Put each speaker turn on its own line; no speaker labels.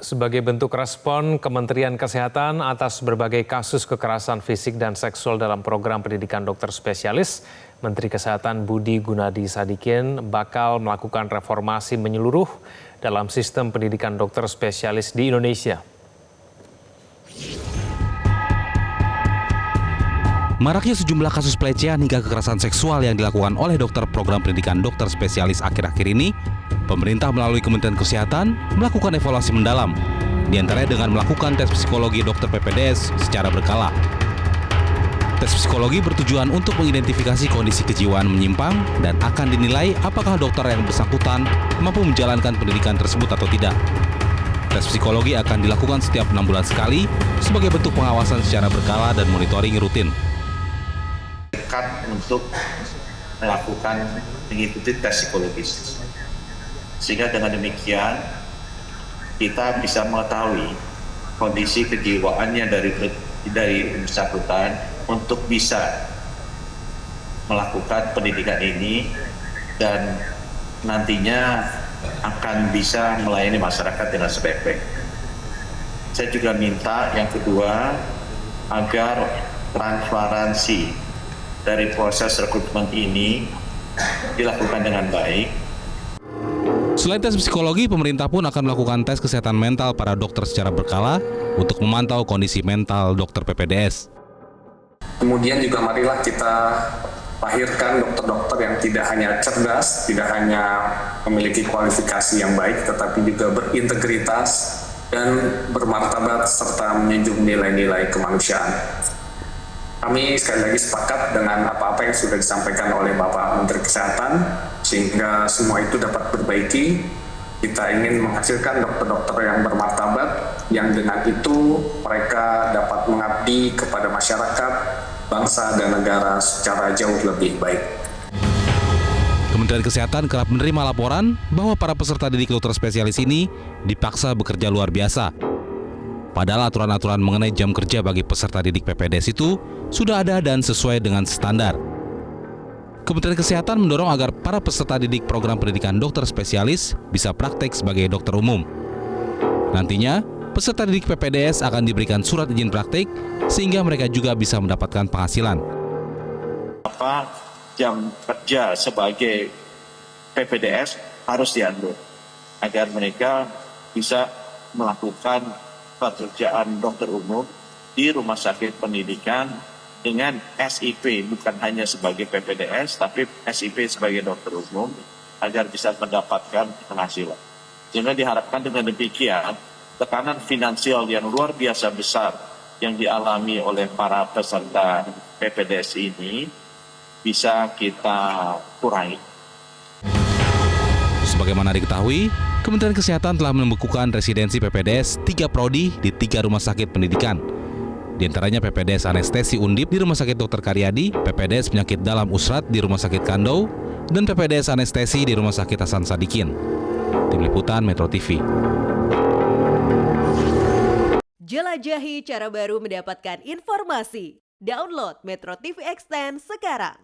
Sebagai bentuk respon Kementerian Kesehatan atas berbagai kasus kekerasan fisik dan seksual dalam program pendidikan dokter spesialis, Menteri Kesehatan Budi Gunadi Sadikin bakal melakukan reformasi menyeluruh dalam sistem pendidikan dokter spesialis di Indonesia.
Maraknya sejumlah kasus pelecehan hingga kekerasan seksual yang dilakukan oleh dokter program pendidikan dokter spesialis akhir-akhir ini, pemerintah melalui Kementerian Kesehatan melakukan evaluasi mendalam, diantaranya dengan melakukan tes psikologi dokter PPDS secara berkala. Tes psikologi bertujuan untuk mengidentifikasi kondisi kejiwaan menyimpang dan akan dinilai apakah dokter yang bersangkutan mampu menjalankan pendidikan tersebut atau tidak. Tes psikologi akan dilakukan setiap 6 bulan sekali sebagai bentuk pengawasan secara berkala dan monitoring rutin.
Untuk melakukan mengikuti tes psikologis, sehingga dengan demikian kita bisa mengetahui kondisi kejiwaannya dari bersangkutan untuk bisa melakukan pendidikan ini dan nantinya akan bisa melayani masyarakat dengan sebaik-baik. Saya juga minta yang kedua agar transparansi dari proses rekrutmen ini dilakukan dengan baik.
Selain tes psikologi, pemerintah pun akan melakukan tes kesehatan mental para dokter secara berkala untuk memantau kondisi mental dokter PPDS.
Kemudian juga marilah kita lahirkan dokter-dokter yang tidak hanya cerdas, tidak hanya memiliki kualifikasi yang baik, tetapi juga berintegritas dan bermartabat serta menjunjung nilai-nilai kemanusiaan. Kami sekali lagi sepakat dengan apa-apa yang sudah disampaikan oleh Bapak Menteri Kesehatan, sehingga semua itu dapat diperbaiki. Kita ingin menghasilkan dokter-dokter yang bermartabat, yang dengan itu mereka dapat mengabdi kepada masyarakat, bangsa, dan negara secara jauh lebih baik.
Kementerian Kesehatan kerap menerima laporan bahwa para peserta didik dokter spesialis ini dipaksa bekerja luar biasa. Padahal aturan-aturan mengenai jam kerja bagi peserta didik PPDS itu sudah ada dan sesuai dengan standar. Kementerian Kesehatan mendorong agar para peserta didik program pendidikan dokter spesialis bisa praktek sebagai dokter umum. Nantinya, peserta didik PPDS akan diberikan surat izin praktik sehingga mereka juga bisa mendapatkan penghasilan.
Jam kerja sebagai PPDS harus diatur agar mereka bisa melakukan pekerjaan dokter umum di rumah sakit pendidikan dengan SIP, bukan hanya sebagai PPDS, tapi SIP sebagai dokter umum, agar bisa mendapatkan penghasilan. Sehingga diharapkan dengan demikian, tekanan finansial yang luar biasa besar yang dialami oleh para peserta PPDS ini bisa kita kurangi.
Sebagaimana diketahui, Kementerian Kesehatan telah membekukan residensi PPDS 3 prodi di 3 rumah sakit pendidikan. Di antaranya PPDS Anestesi Undip di Rumah Sakit Dr. Karyadi, PPDS Penyakit Dalam Usrat di Rumah Sakit Kandau, dan PPDS Anestesi di Rumah Sakit Hasan Sadikin. Tim Liputan Metro TV.
Jelajahi cara baru mendapatkan informasi. Download Metro TV Extend sekarang.